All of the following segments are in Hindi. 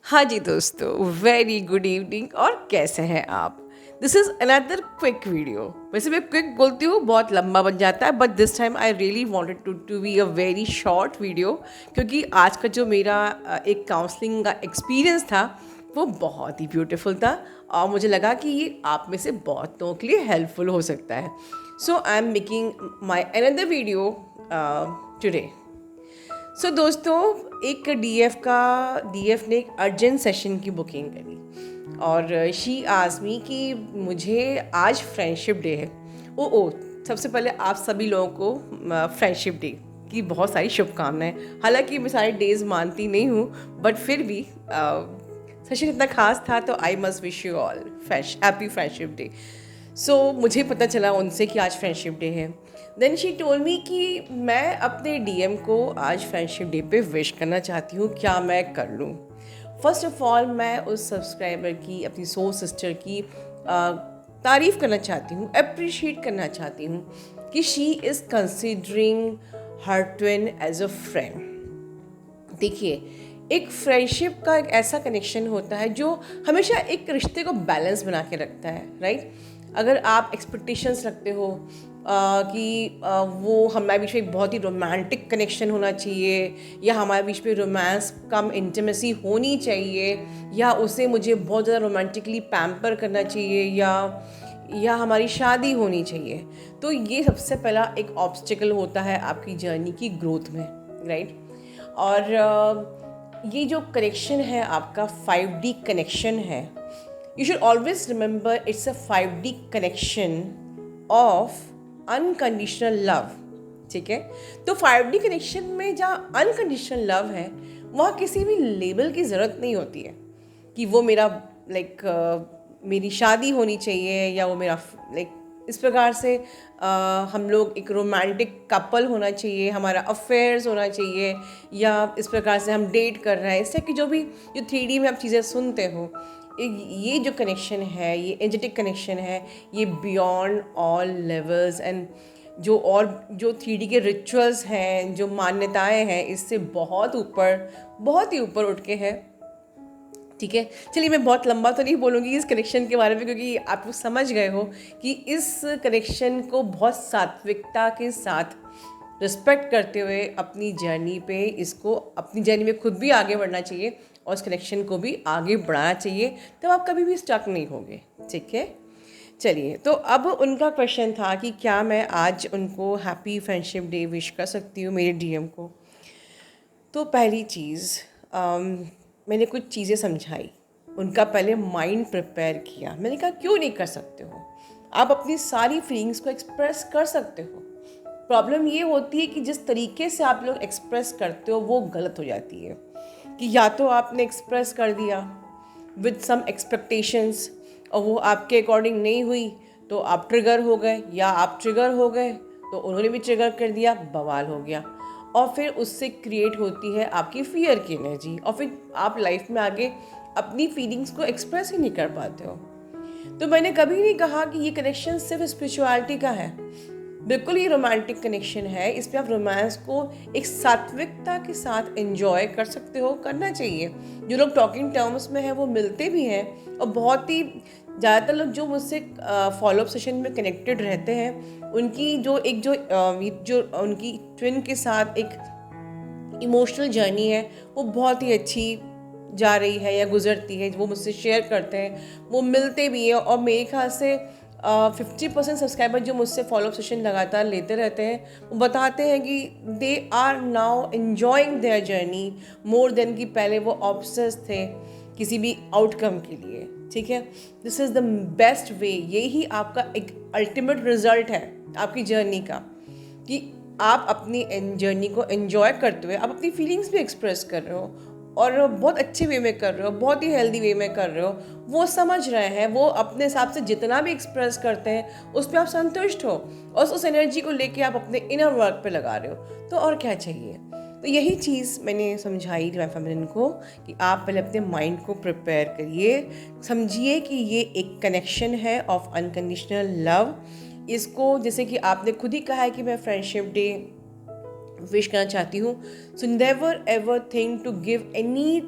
हाँ जी दोस्तों, वेरी गुड इवनिंग। और कैसे हैं आप? This is another quick video. वैसे मैं क्विक बोलती हूँ, बहुत लंबा बन जाता है, but this time I really wanted to be a very short video, क्योंकि आज का जो मेरा एक काउंसलिंग का एक्सपीरियंस था वो बहुत ही ब्यूटीफुल था। और मुझे लगा कि ये आप में से बहुत लोगों के लिए हेल्पफुल हो सकता है। So I am making my another video today. So दोस्तों, एक डीएफ ने एक अर्जेंट सेशन की बुकिंग करी और शी आज़मी कि मुझे आज फ्रेंडशिप डे है। ओ सबसे पहले आप सभी लोगों को फ्रेंडशिप डे की बहुत सारी शुभकामनाएं। हालांकि मैं सारे डेज मानती नहीं हूँ, बट फिर भी सेशन इतना खास था तो I must wish you all happy friendship day. So मुझे पता चला उनसे कि आज फ्रेंडशिप डे है। देन शी टोल्ड मी कि मैं अपने डीएम को आज फ्रेंडशिप डे पे विश करना चाहती हूँ, क्या मैं कर लूँ? फर्स्ट ऑफ ऑल मैं उस सब्सक्राइबर की, अपनी सोल सिस्टर की तारीफ़ करना चाहती हूँ, अप्रिशिएट करना चाहती हूँ कि she is considering her twin as a friend. देखिए, एक फ्रेंडशिप का एक ऐसा कनेक्शन होता है जो हमेशा एक रिश्ते को बैलेंस बना के रखता है, राइट? अगर आप एक्सपेक्टेशंस रखते हो कि वो हमारे बीच में एक बहुत ही रोमांटिक कनेक्शन होना चाहिए, या हमारे बीच में रोमांस कम इंटीमेसी होनी चाहिए, या उसे मुझे बहुत ज़्यादा रोमांटिकली पैम्पर करना चाहिए, या हमारी शादी होनी चाहिए, तो ये सबसे पहला एक ऑब्स्टिकल होता है आपकी जर्नी की ग्रोथ में, राइट? और ये जो कनेक्शन है आपका 5D कनेक्शन है, you should always remember it's a 5D connection of unconditional love. ठीक है? तो 5D कनेक्शन में जहाँ अनकंडीशनल लव है, वहाँ किसी भी लेबल की ज़रूरत नहीं होती है कि वो मेरा मेरी शादी होनी चाहिए, या वो मेरा इस प्रकार से हम लोग एक रोमांटिक कपल होना चाहिए, हमारा अफेयर्स होना चाहिए, या इस प्रकार से हम डेट कर रहे हैं। इस टाइप की जो 3D में आप चीज़ें सुनते हो, ये जो कनेक्शन है, ये एनर्जेटिक कनेक्शन है, ये बियॉन्ड ऑल लेवल्स एंड जो 3D के रिचुअल्स हैं, जो मान्यताएं हैं, इससे बहुत ही ऊपर उठ के है। ठीक है, चलिए मैं बहुत लंबा तो नहीं बोलूँगी इस कनेक्शन के बारे में, क्योंकि आप लोग समझ गए हो कि इस कनेक्शन को बहुत सात्विकता के साथ रिस्पेक्ट करते हुए अपनी जर्नी में खुद भी आगे बढ़ना चाहिए और इस कनेक्शन को भी आगे बढ़ाना चाहिए, तब आप कभी भी स्टक नहीं होंगे। ठीक है, चलिए, तो अब उनका क्वेश्चन था कि क्या मैं आज उनको हैप्पी फ्रेंडशिप डे विश कर सकती हूँ, मेरे डीएम को। तो पहली चीज़, मैंने कुछ चीज़ें समझाई, उनका पहले माइंड प्रिपेयर किया। मैंने कहा क्यों नहीं कर सकते हो, आप अपनी सारी फीलिंग्स को एक्सप्रेस कर सकते हो। प्रॉब्लम ये होती है कि जिस तरीके से आप लोग एक्सप्रेस करते हो वो गलत हो जाती है, कि या तो आपने एक्सप्रेस कर दिया विद सम एक्सपेक्टेशंस और वो आपके अकॉर्डिंग नहीं हुई तो आप ट्रिगर हो गए, या आप ट्रिगर हो गए तो उन्होंने भी ट्रिगर कर दिया, बवाल हो गया। और फिर उससे क्रिएट होती है आपकी फियर की एनर्जी, और फिर आप लाइफ में आगे अपनी फीलिंग्स को एक्सप्रेस ही नहीं कर पाते हो। तो मैंने कभी नहीं कहा कि ये कनेक्शन सिर्फ स्पिरिचुअलिटी का है, बिल्कुल ही रोमांटिक कनेक्शन है। इसमें आप रोमांस को एक सात्विकता के साथ एंजॉय कर सकते हो, करना चाहिए। जो लोग टॉकिंग टर्म्स में हैं वो मिलते भी हैं, और बहुत ही ज़्यादातर लोग जो मुझसे फॉलोअप सेशन में कनेक्टेड रहते हैं, उनकी जो उनकी ट्विन के साथ एक इमोशनल जर्नी है वो बहुत ही अच्छी जा रही है या गुजरती है, वो मुझसे शेयर करते हैं, वो मिलते भी हैं। और मेरे ख्याल से 50% सब्सक्राइबर जो मुझसे फॉलोअप सेशन लगातार लेते रहते हैं, वो बताते हैं कि they are now enjoying their journey more than कि पहले वो ऑब्सेस थे किसी भी आउटकम के लिए। ठीक है, this is the best way, यही आपका एक अल्टीमेट रिजल्ट है आपकी जर्नी का, कि आप अपनी जर्नी को एंजॉय करते हुए आप अपनी फीलिंग्स भी एक्सप्रेस कर रहे हो, और बहुत अच्छे वे में कर रहे हो, बहुत ही हेल्दी वे में कर रहे हो। वो समझ रहे हैं, वो अपने हिसाब से जितना भी एक्सप्रेस करते हैं उस पर आप संतुष्ट हो, और उस एनर्जी को लेके आप अपने इनर वर्क पे लगा रहे हो, तो और क्या चाहिए। तो यही चीज़ मैंने समझाई डिवाइन फेमिनिन को, कि आप पहले अपने माइंड को प्रिपेयर करिए, समझिए कि ये एक कनेक्शन है ऑफ अनकंडीशनल लव। इसको, जैसे कि आपने खुद ही कहा है कि मैं फ्रेंडशिप डे विश करना चाहती हूँ, so never ever think to give any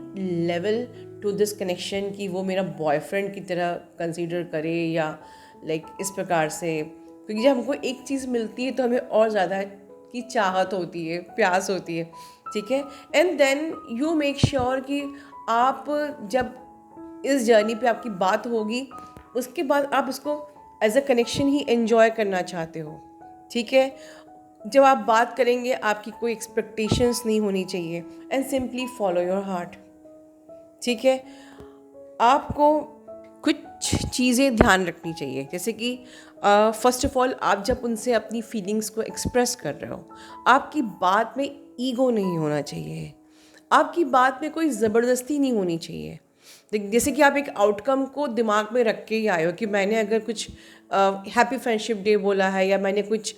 level to this connection कि वो मेरा बॉयफ्रेंड की तरह कंसीडर करे या लाइक इस प्रकार से, क्योंकि जब हमको एक चीज़ मिलती है तो हमें और ज़्यादा की चाहत होती है, प्यास होती है, ठीक है। And then you make sure कि आप जब इस जर्नी पे आपकी बात होगी उसके बाद आप इसको एज अ कनेक्शन ही एन्जॉय करना चाहते हो, ठीक है। जब आप बात करेंगे आपकी कोई एक्सपेक्टेशंस नहीं होनी चाहिए and simply follow your heart, ठीक है। आपको कुछ चीज़ें ध्यान रखनी चाहिए, जैसे कि फर्स्ट ऑफ ऑल आप जब उनसे अपनी फीलिंग्स को एक्सप्रेस कर रहे हो, आपकी बात में ईगो नहीं होना चाहिए, आपकी बात में कोई ज़बरदस्ती नहीं होनी चाहिए। जैसे कि आप एक आउटकम को दिमाग में रख के ही आए हो कि मैंने अगर कुछ हैप्पी फ्रेंडशिप डे बोला है या मैंने कुछ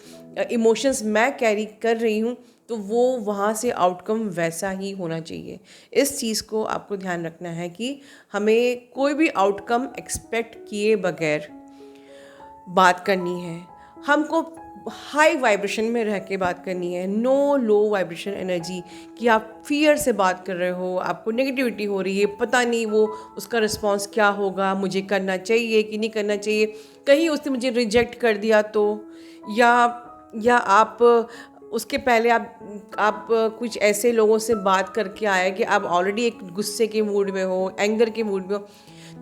इमोशंस मैं कैरी कर रही हूँ, तो वो वहाँ से आउटकम वैसा ही होना चाहिए। इस चीज़ को आपको ध्यान रखना है कि हमें कोई भी आउटकम एक्सपेक्ट किए बगैर बात करनी है, हमको हाई वाइब्रेशन में रह के बात करनी है, नो लो वाइब्रेशन एनर्जी कि आप फियर से बात कर रहे हो, आपको नेगेटिविटी हो रही है, पता नहीं वो उसका रिस्पांस क्या होगा, मुझे करना चाहिए कि नहीं करना चाहिए, कहीं उसने मुझे रिजेक्ट कर दिया तो, या आप उसके पहले आप कुछ ऐसे लोगों से बात करके आए कि आप ऑलरेडी एक गुस्से के मूड में हो, एंगर के मूड में हो।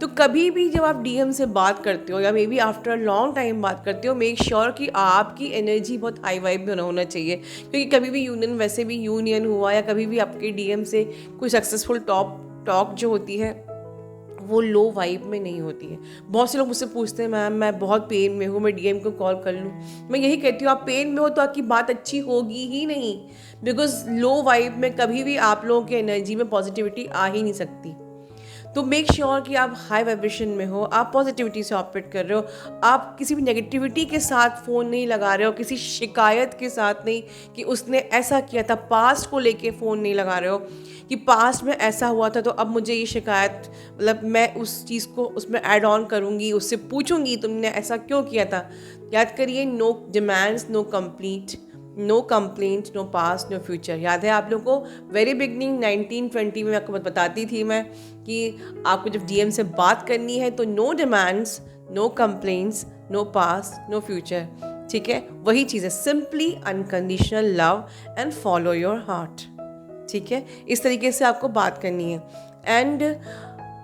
तो कभी भी जब आप डीएम से बात करते हो या may be after a long time बात करते हो, मेक श्योर कि आपकी एनर्जी बहुत हाई वाइब में होना चाहिए, क्योंकि कभी भी यूनियन, वैसे भी यूनियन हुआ या कभी भी आपके डीएम से कोई सक्सेसफुल टॉक जो होती है वो लो वाइब में नहीं होती है। बहुत से लोग मुझसे पूछते हैं मैम मैं बहुत पेन में हूँ, मैं डीएम को कॉल कर लूँ? मैं यही कहती हूँ आप पेन में हो तो आपकी बात अच्छी होगी ही नहीं, बिकॉज लो वाइब में कभी भी आप लोगों की एनर्जी में पॉजिटिविटी आ ही नहीं सकती। तो मेक श्योर कि आप हाई वाइब्रेशन में हो, आप पॉजिटिविटी से ऑपरेट कर रहे हो, आप किसी भी नेगेटिविटी के साथ फ़ोन नहीं लगा रहे हो, किसी शिकायत के साथ नहीं कि उसने ऐसा किया था, पास्ट को लेके फ़ोन नहीं लगा रहे हो कि पास्ट में ऐसा हुआ था तो अब मुझे ये शिकायत, मतलब मैं उस चीज़ को उसमें ऐड ऑन करूँगी, उससे पूछूंगी तुमने ऐसा क्यों किया था। याद करिए, no demands no complete, no complaint, no past, no future. याद है आप लोगों को वेरी बिगनिंग 1920 में आपको बताती थी मैं कि आपको जब डीएम से बात करनी है तो no demands, no complaints, no past, no future, ठीक है। वही चीज़ है, simply unconditional love and follow your heart, ठीक है। इस तरीके से आपको बात करनी है। एंड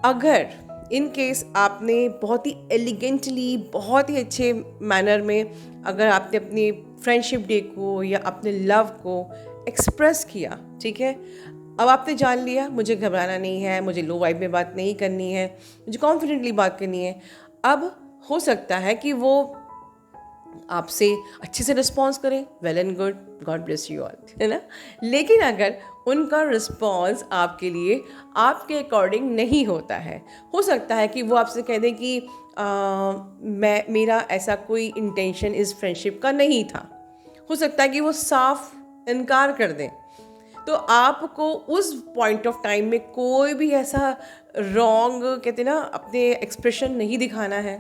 अगर इन केस आपने बहुत ही एलिगेंटली, बहुत ही अच्छे मैनर में अगर आपने अपनी फ्रेंडशिप डे को या अपने लव को एक्सप्रेस किया, ठीक है, अब आपने जान लिया मुझे घबराना नहीं है, मुझे लो वाइब में बात नहीं करनी है, मुझे कॉन्फिडेंटली बात करनी है। अब हो सकता है कि वो आपसे अच्छे से रिस्पॉन्स करें, well and good, God bless you all, है ना। लेकिन अगर उनका रिस्पॉन्स आपके लिए आपके अकॉर्डिंग नहीं होता है, हो सकता है कि वो आपसे कह दें कि मेरा ऐसा कोई इंटेंशन इस फ्रेंडशिप का नहीं था, हो सकता है कि वो साफ इनकार कर दें। तो आपको उस पॉइंट ऑफ टाइम में कोई भी ऐसा रॉन्ग, कहते ना, अपने एक्सप्रेशन नहीं दिखाना है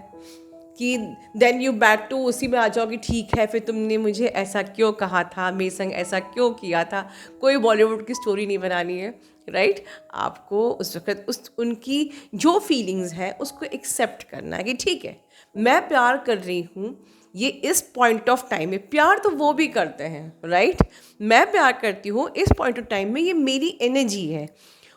कि देन यू बैक टू उसी में आ जाओ कि ठीक है फिर तुमने मुझे ऐसा क्यों कहा था, मेरे संग ऐसा क्यों किया था। कोई बॉलीवुड की स्टोरी नहीं बनानी है, राइट। आपको उस वक्त उनकी जो फीलिंग्स हैं उसको एक्सेप्ट करना है कि ठीक है मैं प्यार कर रही हूँ, ये इस पॉइंट ऑफ टाइम में, प्यार तो वो भी करते हैं, राइट। मैं प्यार करती हूँ इस पॉइंट ऑफ टाइम में, ये मेरी एनर्जी है,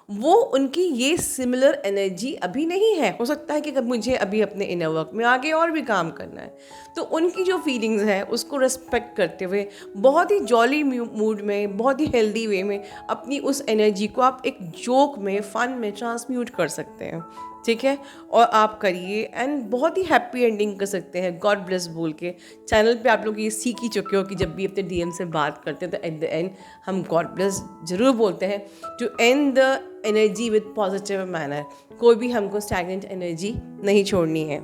वो उनकी ये सिमिलर एनर्जी अभी नहीं है। हो सकता है कि अगर मुझे अभी अपने इनर वर्क में आगे और भी काम करना है, तो उनकी जो फीलिंग्स है उसको रिस्पेक्ट करते हुए बहुत ही जॉली मूड में, बहुत ही हेल्दी वे में अपनी उस एनर्जी को आप एक जोक में, फन में ट्रांसम्यूट कर सकते हैं, ठीक है। और आप करिए एंड बहुत ही हैप्पी एंडिंग कर सकते हैं गॉड ब्लेस बोल के। चैनल पे आप लोग ये सीख ही चुके हो कि जब भी अपने डीएम से बात करते हैं तो एट द एंड हम गॉड ब्लेस ज़रूर बोलते हैं, to end the energy with positive manner. कोई भी हमको स्टैगनेंट एनर्जी नहीं छोड़नी है।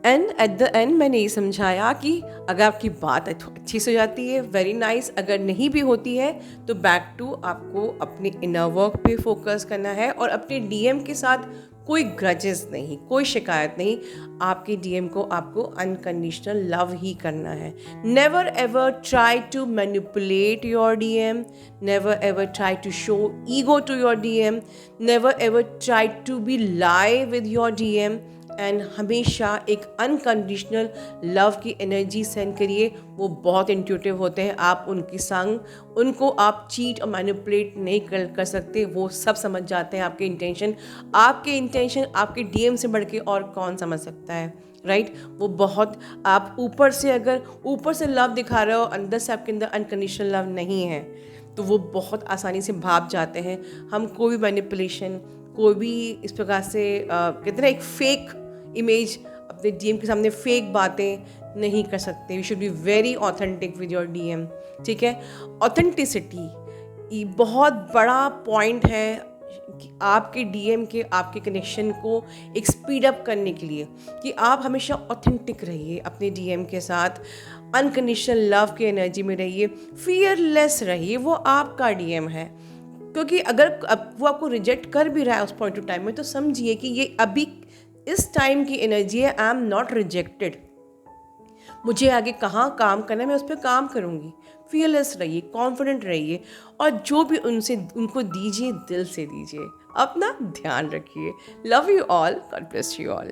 एंड एट द एंड मैंने ये समझाया कि अगर आपकी बात अच्छी से हो जाती है, वेरी नाइस, अगर नहीं भी होती है तो बैक टू आपको अपने इनर वर्क पे फोकस करना है और अपने डीएम के साथ कोई ग्रजेस नहीं, कोई शिकायत नहीं। आपके डीएम को आपको अनकंडीशनल लव ही करना है। Never ever try to manipulate your DM, never ever try to show ego to your DM, never ever try to be lie with your DM, and हमेशा एक अनकंडीशनल लव की एनर्जी सेंड करिए। वो बहुत इंट्यूटिव होते हैं, आप उनकी संग उनको आप चीट और मैनिपुलेट नहीं कर सकते। वो सब समझ जाते हैं आपके इंटेंशन। आपके डीएम से बढ़ के और कौन समझ सकता है, राइट? वो बहुत, आप ऊपर से लव दिखा रहे हो, अंदर से आपके अंदर अनकंडीशनल लव नहीं है, तो वो बहुत आसानी से भाप जाते हैं। हम कोई भी मैनिपुलेशन, कोई भी इस प्रकार से कहते हैं ना, एक फेक इमेज, अपने डीएम के सामने फेक बातें नहीं कर सकते। We should be very authentic with your DM, ठीक है? ऑथेंटिसिटी ये बहुत बड़ा पॉइंट है कि आपके डीएम के आपके कनेक्शन को एक स्पीड अप करने के लिए, कि आप हमेशा ऑथेंटिक रहिए अपने डीएम के साथ, अनकंडीशनल लव की एनर्जी में रहिए, फियरलेस रहिए। वो आपका डीएम है, क्योंकि अगर वो आपको रिजेक्ट कर भी रहा है उस पॉइंट ऑफ टाइम में, तो समझिए कि ये अभी इस टाइम की एनर्जी है। आई एम नॉट रिजेक्टेड, मुझे आगे कहाँ काम करना है, मैं उस पर काम करूँगी। फियरलेस रहिए, कॉन्फिडेंट रहिए, और जो भी उनको दीजिए, दिल से दीजिए। अपना ध्यान रखिए। Love you all, God bless you all.